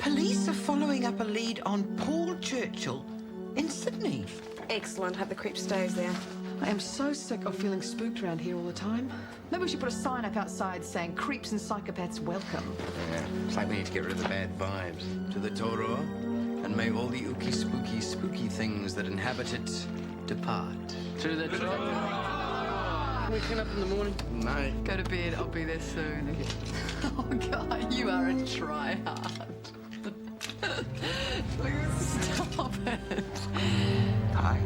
Police are following up a lead on Paul Churchill in Sydney. Excellent. Hope the creep stays there. I am so sick of feeling spooked around here all the time. Maybe we should put a sign up outside saying creeps and psychopaths welcome. Yeah, it's like we need to get rid of the bad vibes. To the Toro, and may all the ooky spooky spooky things that inhabit it depart. To the Toro. Can we clean up in the morning? No. Go to bed, I'll be there soon. Oh, God, you are a tryhard. Stop it. Hi.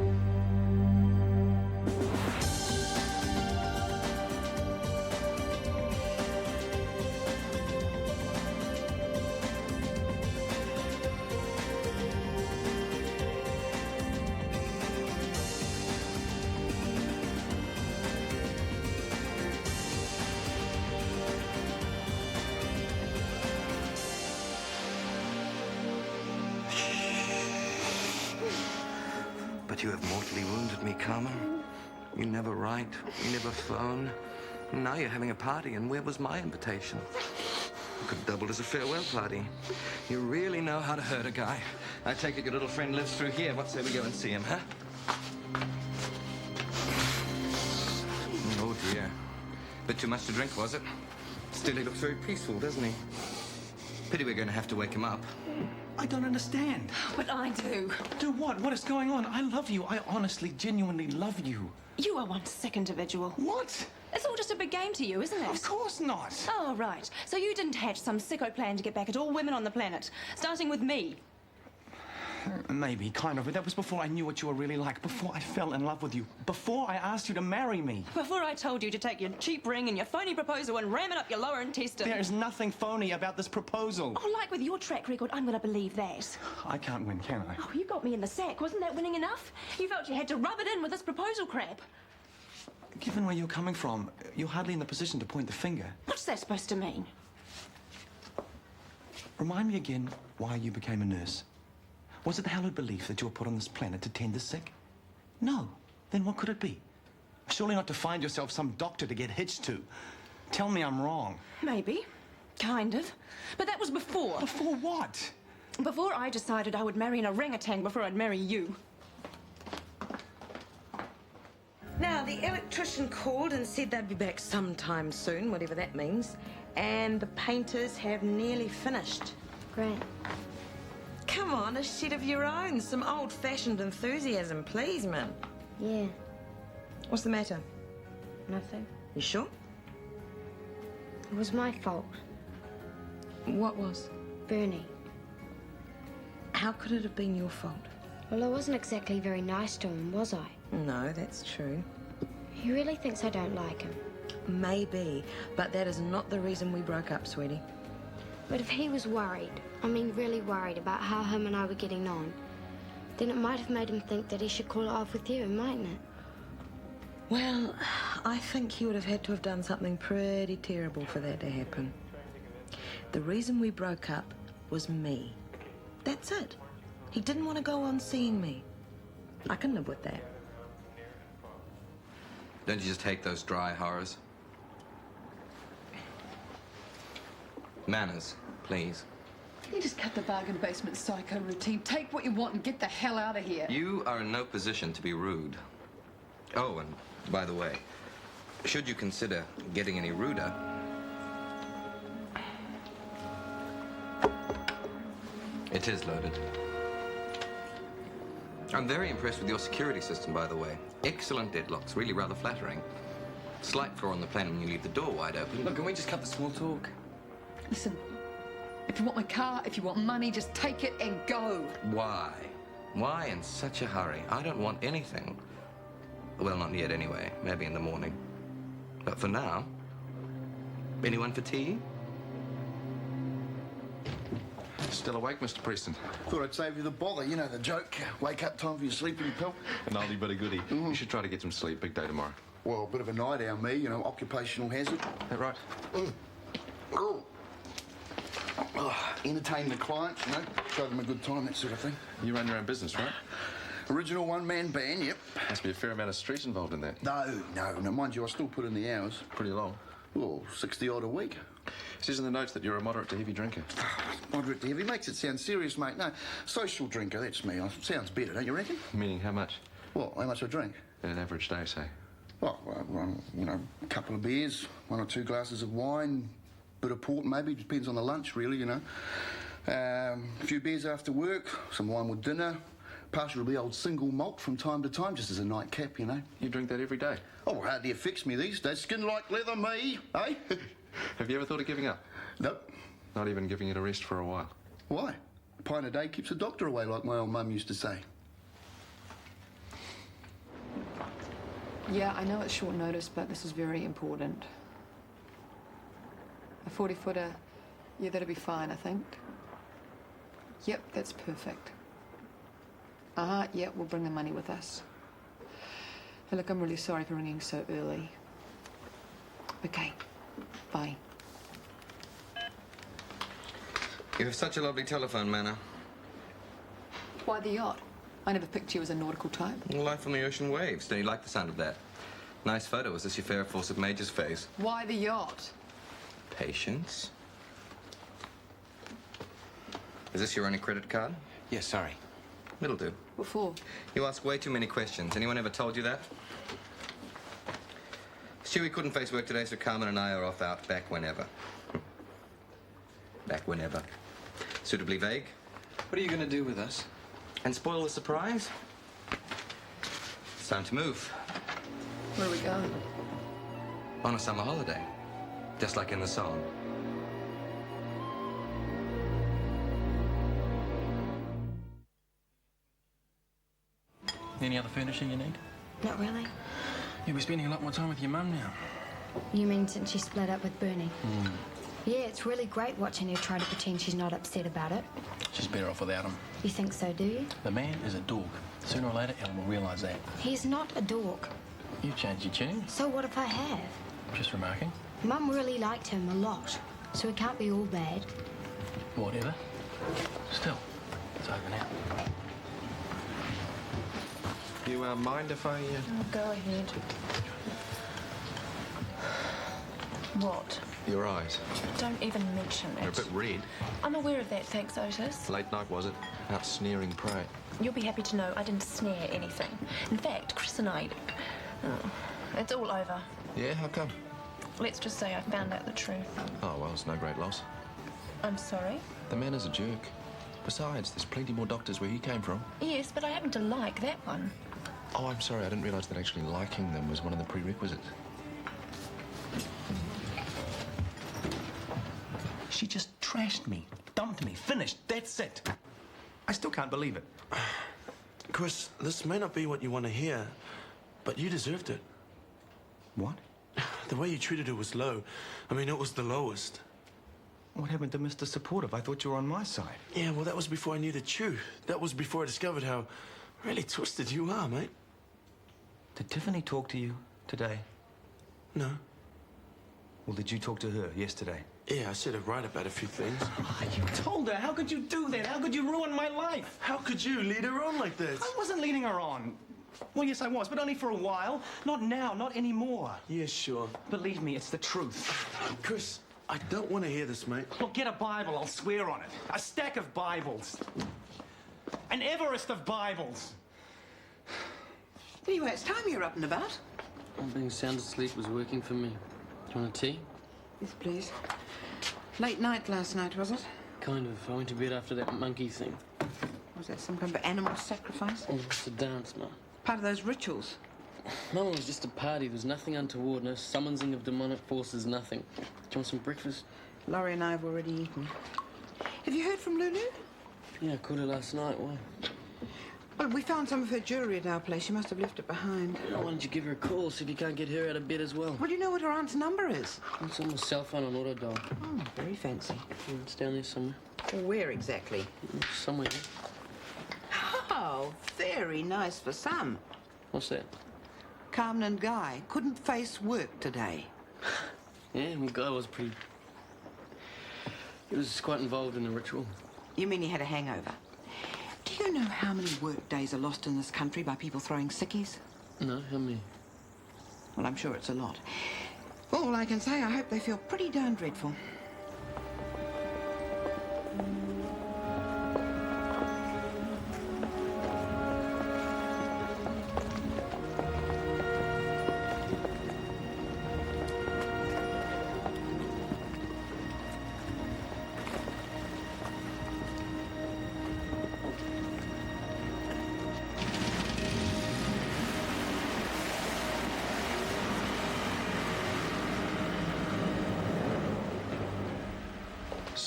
But you have mortally wounded me, Carmen. You never write, you never phone. Now you're having a party, and where was my invitation? It could have doubled as a farewell party. You really know how to hurt a guy. I take it your little friend lives through here. What say we go and see him, huh? Oh, dear. Bit too much to drink, was it? Still, he looks very peaceful, doesn't he? Pity we're going to have to wake him up. I don't understand. But I do. Do what? What is going on? I love you. I honestly, genuinely love you. You are one sick individual. What? It's all just a big game to you, isn't it? Of course not. Oh, right. So you didn't hatch some sicko plan to get back at all women on the planet, starting with me. Maybe, kind of, but that was before I knew what you were really like, before I fell in love with you, before I asked you to marry me. Before I told you to take your cheap ring and your phony proposal and ram it up your lower intestine. There is nothing phony about this proposal. Oh, like with your track record, I'm going to believe that. I can't win, can I? Oh, you got me in the sack. Wasn't that winning enough? You felt you had to rub it in with this proposal crap. Given where you're coming from, you're hardly in the position to point the finger. What's that supposed to mean? Remind me again why you became a nurse. Was it the hallowed belief that you were put on this planet to tend the sick? No. Then what could it be? Surely not to find yourself some doctor to get hitched to. Tell me I'm wrong. Maybe. Kind of. But that was before. Before what? Before I decided I would marry an orangutan before I'd marry you. Now, the electrician called and said they'd be back sometime soon, whatever that means. And the painters have nearly finished. Great. Come on, a shed of your own. Some old-fashioned enthusiasm, please, man. Yeah, What's the matter? nothing. You sure? It was my fault. What was? Bernie. How could it have been your fault? Well, I wasn't exactly very nice to him, was I? No, that's true. He really thinks I don't like him. Maybe, but that is not the reason we broke up, sweetie. But if he was worried, I mean really worried about how him and I were getting on, then it might have made him think that he should call it off with you, mightn't it? Well, I think he would have had to have done something pretty terrible for that to happen. The reason we broke up was me. That's it. He didn't want to go on seeing me. I can live with that. Don't you just hate those dry horrors? Manners, please. Can you just cut the bargain basement psycho routine? Take what you want and get the hell out of here. You are in no position to be rude. Oh, and by the way, should you consider getting any ruder, it is loaded. I'm very impressed with your security system, by the way. Excellent deadlocks, really rather flattering. Slight flaw on the plan when you leave the door wide open. Look, can we just cut the small talk? Listen, if you want my car, if you want money, just take it and go. Why? Why in such a hurry? I don't want anything. Well, not yet anyway. Maybe in the morning. But for now, anyone for tea? Still awake, Mr. Preston? Thought I'd save you the bother. You know the joke. Wake up time for your sleeping pill. An oldie but a goodie. You should try to get some sleep. Big day tomorrow. Well, a bit of a night owl, me. You know, occupational hazard. That right? Oh, entertain the clients, you know, show them a good time, that sort of thing. You run your own business, right? Original one-man band, yep. Must be a fair amount of street involved in that. No, mind you, I still put in the hours. Pretty long. Well, 60-odd a week. It says in the notes that you're a moderate to heavy drinker. Moderate to heavy makes it sound serious, mate. No, social drinker, that's me. Sounds better, don't you reckon? Meaning how much? What, how much I drink? In an average day, say. Well, you know, a couple of beers, 1 or 2 glasses of wine, bit of port maybe, depends on the lunch really, you know. A few beers after work, some wine with dinner, partially old single malt from time to time, just as a nightcap, you know. You drink that every day? Oh, hardly affects me these days. Skin like leather, me, eh? Have you ever thought of giving up? Nope. Not even giving it a rest for a while? Why? A pint a day keeps the doctor away, like my old mum used to say. Yeah, I know it's short notice, but this is very important. A 40-footer, yeah, that'll be fine, I think. Yep, that's perfect. Yep, we'll bring the money with us. Hey, look, I'm really sorry for ringing so early. Okay, bye. You have such a lovely telephone manner. Why the yacht? I never picked you as a nautical type. Life on the ocean waves. Don't you like the sound of that? Nice photo. Is this your Farrah Fawcett Major's face? Why the yacht? Patience. Is this your only credit card? Yeah, sorry. It'll do. What for? You ask way too many questions. Anyone ever told you that? Stewie couldn't face work today, so Carmen and I are off out back whenever. Back whenever. Suitably vague. What are you going to do with us? And spoil the surprise? It's time to move. Where are we going? On a summer holiday. Just like in the song. Any other furnishing you need? Not really. You'll be spending a lot more time with your mum now. You mean since she split up with Bernie? Yeah, it's really great watching her try to pretend she's not upset about it. She's better off without him. You think so, do you? The man is a dork. Sooner or later, Ellen will realise that. He's not a dork. You've changed your tune. So what if I have? Just remarking. Mum really liked him a lot, so it can't be all bad. Whatever. Still, it's over now. You mind if I... Oh, go ahead. What? Your eyes. Don't even mention They're a it. bit red. I'm aware of that, thanks, Otis. Late night, was it? Out snaring prey. You'll be happy to know I didn't snare anything. In fact, Chris and I... Oh, it's all over. Yeah, how come? Let's just say I found out the truth. Oh, well, it's no great loss. I'm sorry? The man is a jerk. Besides, there's plenty more doctors where he came from. Yes, but I happen to like that one. Oh, I'm sorry, I didn't realise that actually liking them was one of the prerequisites. She just trashed me, dumped me, finished. That's it. I still can't believe it. Chris, this may not be what you want to hear, but you deserved it. What? The way you treated her was low. I mean, it was the lowest. What happened to Mr. Supportive? I thought you were on my side. Yeah, well, that was before I knew the truth. That was before I discovered how really twisted you are, mate. Did Tiffany talk to you today? No. Well, did you talk to her yesterday? Yeah, I said her right about a few things. Oh, you told her. How could you do that? How could you ruin my life? How could you lead her on like this? I wasn't leading her on. Well, yes, I was, but only for a while. Not now, not anymore. Yeah, sure. Believe me, it's the truth. Chris, I don't want to hear this, mate. Look, get a Bible, I'll swear on it. A stack of Bibles. An Everest of Bibles. Anyway, it's time you're up and about. Being sound asleep was working for me. Do you want a tea? Yes, please. Late night last night, was it? Kind of. I went to bed after that monkey thing. Was that some kind of animal sacrifice? Oh, it's a dance, Mum. Part of those rituals? Mum, it was just a party. There was nothing untoward, no summoning of demonic forces, nothing. Do you want some breakfast? Laurie and I have already eaten. Have you heard from Lulu? Yeah, I called her last night. Why? Well, we found some of her jewellery at our place. She must have left it behind. Why don't you give her a call, see if you can't get her out of bed as well? Well, do you know what her aunt's number is? It's on my cell phone on auto dial. Oh, very fancy. Yeah, it's down there somewhere. Well, where exactly? Somewhere. Oh, very nice for some. What's that? Carmen and Guy couldn't face work today. Yeah, well, Guy was pretty... He was quite involved in the ritual. You mean he had a hangover? Do you know how many work days are lost in this country by people throwing sickies? No, how many? Well, I'm sure it's a lot. All I can say, I hope they feel pretty darn dreadful.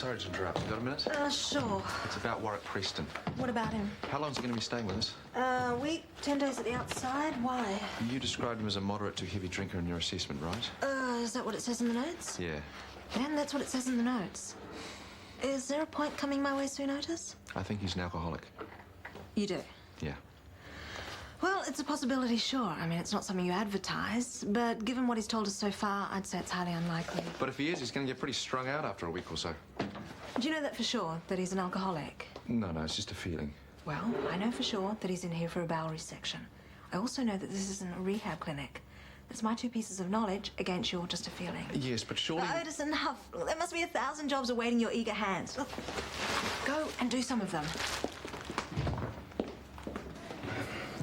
sorry to interrupt. You got a minute? Sure. It's about Warwick Preston. What about him? How long's he going to be staying with us? Week, 10 days at the outside. Why? You described him as a moderate to heavy drinker in your assessment, right? Is that what it says in the notes? Yeah. And that's what it says in the notes. Is there a point coming my way soon, Otis? I think he's an alcoholic. You do? Yeah. Well, it's a possibility, sure. I mean, it's not something you advertise, but given what he's told us so far, I'd say it's highly unlikely. But if he is, he's going to get pretty strung out after a week or so. Do you know that for sure, that he's an alcoholic? No, it's just a feeling. Well, I know for sure that he's in here for a bowel resection. I also know that this isn't a rehab clinic. That's my 2 pieces of knowledge against your just a feeling. Yes, but surely... Otis, enough. There must be 1,000 jobs awaiting your eager hands. Look, go and do some of them.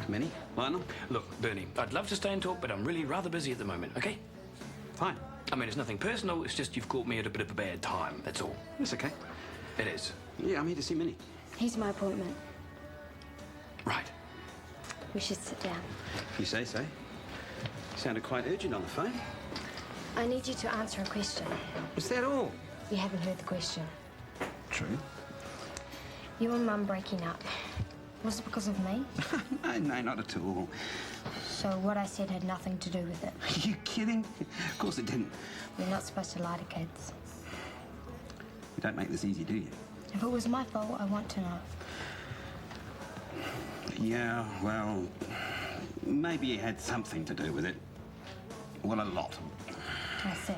Minnie? Lionel? Look, Bernie, I'd love to stay and talk, but I'm really rather busy at the moment, okay? Fine. I mean, it's nothing personal, it's just you've caught me at a bit of a bad time, that's all. That's okay. It is. Yeah, I'm here to see Minnie. Here's my appointment. Right. We should sit down. You say so. You sounded quite urgent on the phone. I need you to answer a question. Is that all? You haven't heard the question. True. You and Mum breaking up. Was it because of me? No, not at all. So what I said had nothing to do with it. Are you kidding? Of course it didn't. You're not supposed to lie to kids. You don't make this easy, do you? If it was my fault, I want to know. Yeah, well, maybe it had something to do with it. Well, a lot. I see.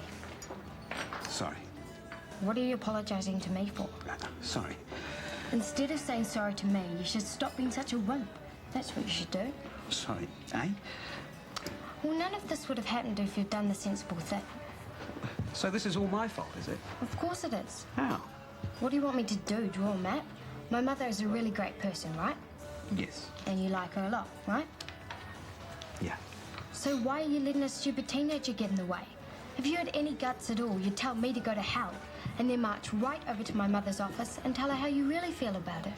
Sorry. What are you apologising to me for? Sorry. Instead of saying sorry to me, you should stop being such a wimp. That's what you should do. Sorry, eh? Well, none of this would have happened if you'd done the sensible thing. So this is all my fault, is it? Of course it is. How? What do you want me to do, draw a map? My mother is a really great person, right? Yes. And you like her a lot, right? Yeah. So why are you letting a stupid teenager get in the way? If you had any guts at all, you'd tell me to go to hell and then march right over to my mother's office and tell her how you really feel about her.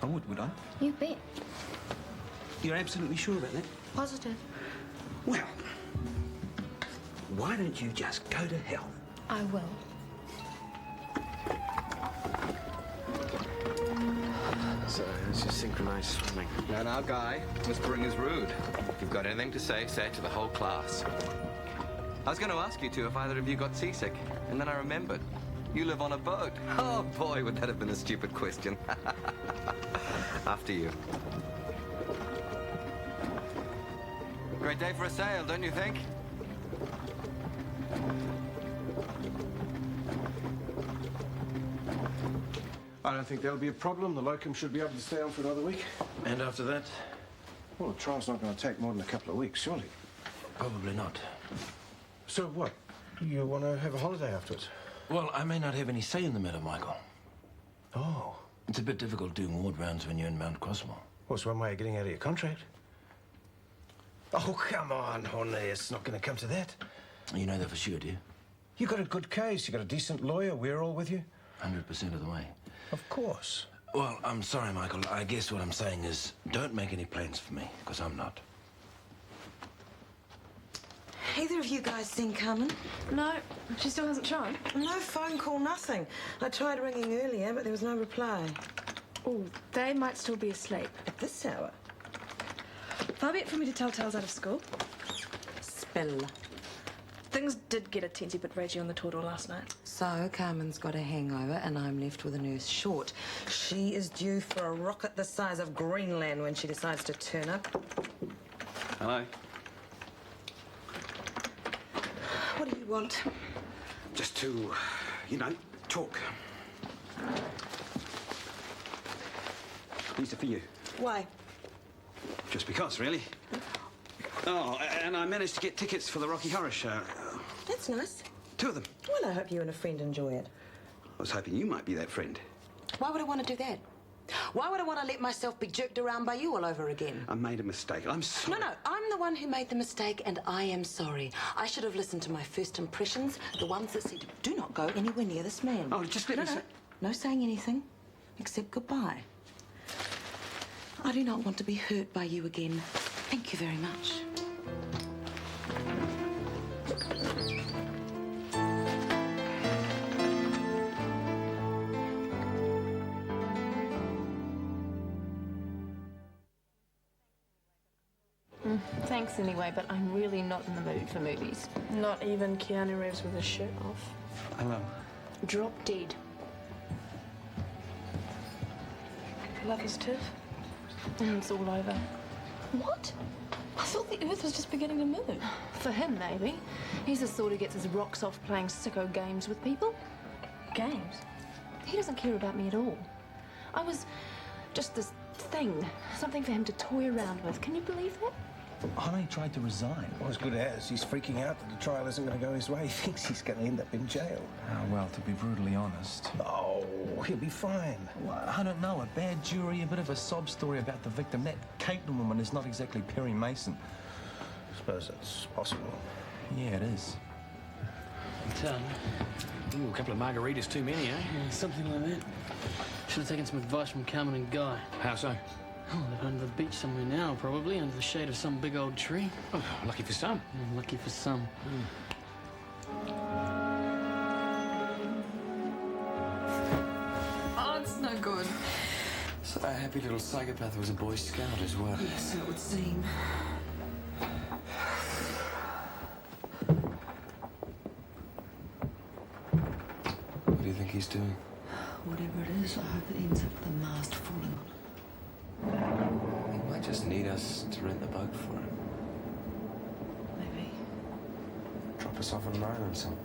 I would I? You bet. You're absolutely sure about that? Positive. Well, why don't you just go to hell? I will. So, it's just synchronized swimming. Now, Guy, whispering is rude. If you've got anything to say, say it to the whole class. I was going to ask you two if either of you got seasick, and then I remembered. You live on a boat. Oh, boy, would that have been a stupid question. After you. Great day for a sail, don't you think? I don't think that'll be a problem. The locum should be able to stay on for another week. And after that? Well, the trial's not going to take more than a couple of weeks, surely. Probably not. So what? You want to have a holiday afterwards? Well, I may not have any say in the matter, Michael. Oh. It's a bit difficult doing ward rounds when you're in Mount Cosmo. Well, it's one way of getting out of your contract. Oh, come on, honey. It's not going to come to that. You know that for sure, do you? You got a good case. You got a decent lawyer. We're all with you. 100% of the way. Of course. Well, I'm sorry, Michael. I guess what I'm saying is don't make any plans for me, because I'm not. Either of you guys seen Carmen? No, she still hasn't shown. No phone call, nothing. I tried ringing earlier, but there was no reply. Oh, they might still be asleep. At this hour? Far be it for me to tell tales out of school. Spill. Things did get a teensy bit ragey on the tour last night. So, Carmen's got a hangover and I'm left with a nurse short. She is due for a rocket the size of Greenland when she decides to turn up. Hello. What do you want? Just to, you know, talk. These are for you. Why? Just because, really. Oh, and I managed to get tickets for the Rocky Horror Show. That's nice. 2 of them. Well, I hope you and a friend enjoy it. I was hoping you might be that friend. Why would I want to do that? Why would I want to let myself be jerked around by you all over again? I made a mistake. I'm sorry. No, I'm the one who made the mistake, and I am sorry. I should have listened to my first impressions, the ones that said, do not go anywhere near this man. Oh, just let me say... No saying anything, except goodbye. I do not want to be hurt by you again. Thank you very much. Thanks anyway, but I'm really not in the mood for movies. Not even Keanu Reeves with his shirt off. Hello. Drop dead. Love is Tiff. And it's all over. What? I thought the Earth was just beginning to move. For him, maybe. He's the sort who gets his rocks off playing sicko games with people. Games? He doesn't care about me at all. I was just this thing, something for him to toy around with. Can you believe that? Honey tried to resign. Well, as good as. He's freaking out that the trial isn't going to go his way. He thinks he's going to end up in jail. Oh, well, to be brutally honest. Oh, he'll be fine. Well, I don't know. A bad jury, a bit of a sob story about the victim. That Caitlin woman is not exactly Perry Mason. I suppose that's possible. Yeah, it is. Ooh, a couple of margaritas too many, eh? Yeah, something like that. Should have taken some advice from Carmen and Guy. How so? Oh, they're under the beach somewhere now, probably, under the shade of some big old tree. Oh, lucky for some. Yeah, lucky for some. Oh, it's no good. So that happy little psychopath was a Boy Scout as well. Yes, so it would seem. What do you think he's doing? Whatever it is, I hope it ends up with a mast falling on it. He might just need us to rent the boat for him. Maybe. Drop us off on an island somewhere.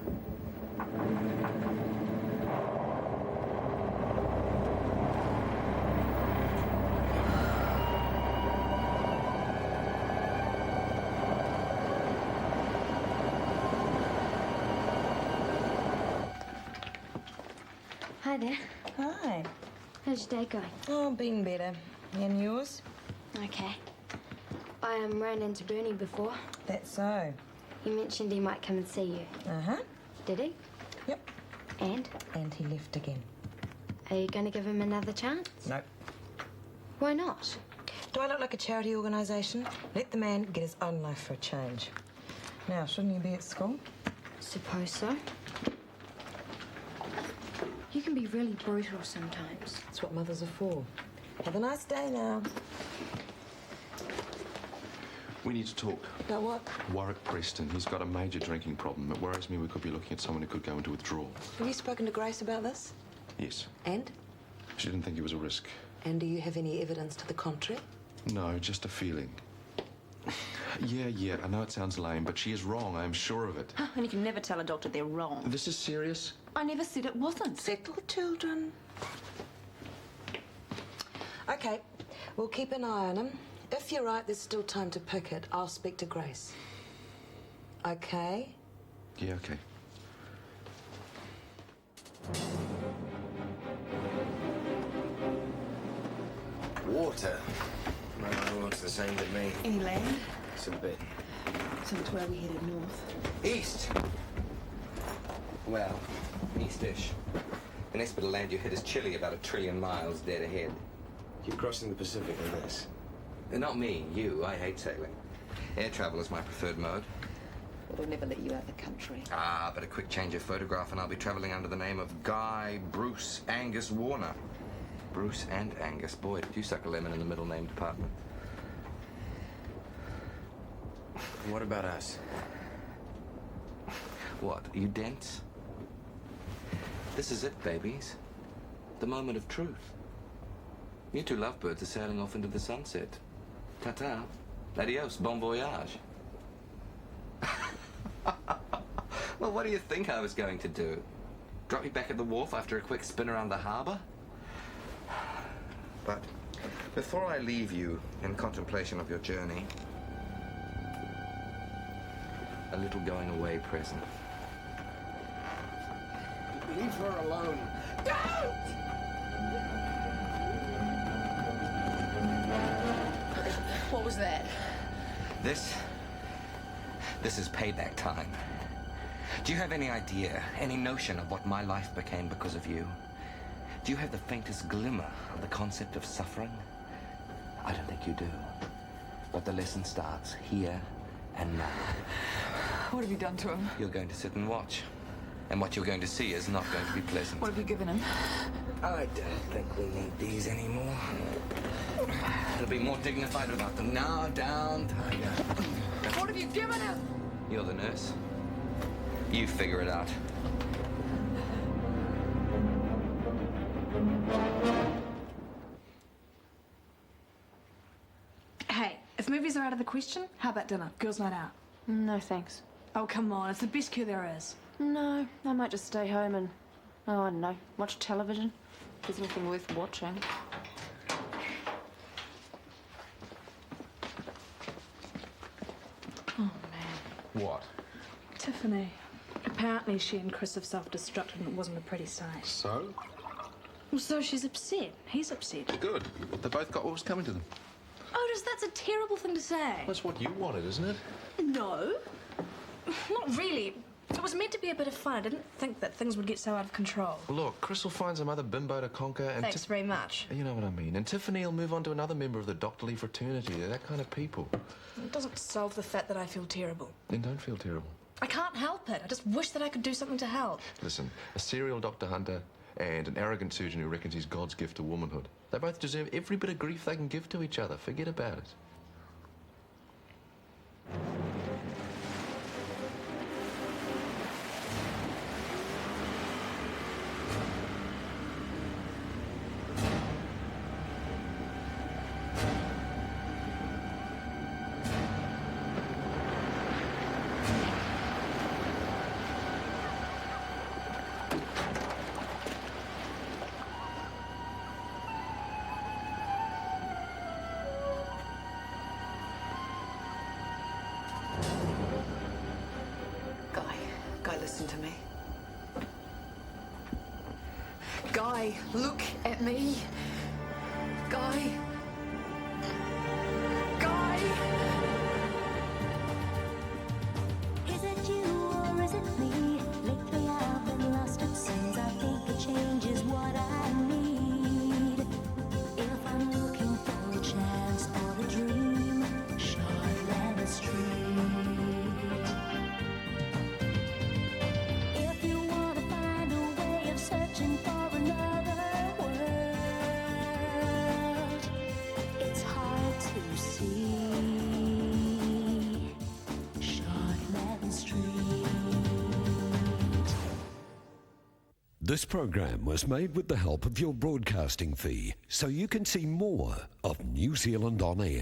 Hi there. Hi. How's your day going? Oh, been better. And yours? Okay. I ran into Bernie before. That's so. He mentioned he might come and see you. Uh-huh. Did he? Yep. And? And he left again. Are you going to give him another chance? Nope. Why not? Do I look like a charity organisation? Let the man get his own life for a change. Now, shouldn't you be at school? Suppose so. You can be really brutal sometimes. That's what mothers are for. Have a nice day now. We need to talk. About what? Warwick Preston, he's got a major drinking problem. It worries me we could be looking at someone who could go into withdrawal. Have you spoken to Grace about this? Yes. And? She didn't think it was a risk. And do you have any evidence to the contrary? No, just a feeling. Yeah, I know it sounds lame, but she is wrong. I am sure of it. And you can never tell a doctor they're wrong. This is serious? I never said it wasn't. Settle, children. Okay, we'll keep an eye on him. If you're right, there's still time to pick it. I'll speak to Grace. Okay? Yeah, okay. Water. My mother wants the same as me. Any land? It's a bit. So it's where we headed north. East! Well, east-ish. The next bit of land you hit is Chile, about 1 trillion miles dead ahead. You're crossing the Pacific in this. Not me, you. I hate sailing. Air travel is my preferred mode. We'll never let you out of the country. Ah, but a quick change of photograph and I'll be traveling under the name of Guy Bruce Angus Warner. Bruce and Angus. Boy, did you suck a lemon in the middle name department. What about us? What, are you dense? This is it, babies. The moment of truth. You two lovebirds are sailing off into the sunset. Ta-ta. Adios, bon voyage. Well, what do you think I was going to do? Drop you back at the wharf after a quick spin around the harbour? But before I leave you in contemplation of your journey, a little going away present. Leave her alone. What was that? This is payback time. Do you have any idea, any notion of what my life became because of you? Do you have the faintest glimmer of the concept of suffering? I don't think you do. But the lesson starts here and now. What have you done to him? You're going to sit and watch. And what you're going to see is not going to be pleasant. What have you given him? I don't think we need these anymore. It'll be more dignified without them. Now, down, tiger. What have you given him? You're the nurse. You figure it out. Hey, if movies are out of the question, how about dinner? Girls' night out. No, thanks. Oh, come on. It's the best cure there is. No, I might just stay home and, I don't know, watch television. If there's anything worth watching. Oh, man. What? Tiffany. Apparently she and Chris have self-destructed and it wasn't a pretty sight. So? Well, so she's upset. He's upset. Good. They both got what was coming to them. Otis, that's a terrible thing to say. That's what you wanted, isn't it? No. Not really. It was meant to be a bit of fun. I didn't think that things would get so out of control. Look, Chris will find some other bimbo to conquer and... Thanks very much. You know what I mean. And Tiffany will move on to another member of the doctorly fraternity. They're that kind of people. It doesn't solve the fact that I feel terrible. Then don't feel terrible. I can't help it. I just wish that I could do something to help. Listen, a serial Dr. Hunter and an arrogant surgeon who reckons he's God's gift to womanhood. They both deserve every bit of grief they can give to each other. Forget about it. Guy, listen to me. Guy, look at me. Guy. Guy. Is it you or is it me? Lately I've been lost at seas. I think a change is what I need. If I'm looking for a chance or a dream, Shortland Street. If you want to find a way of searching for another world, it's hard to see. Shortland Street. This program was made with the help of your broadcasting fee, so you can see more of New Zealand On Air.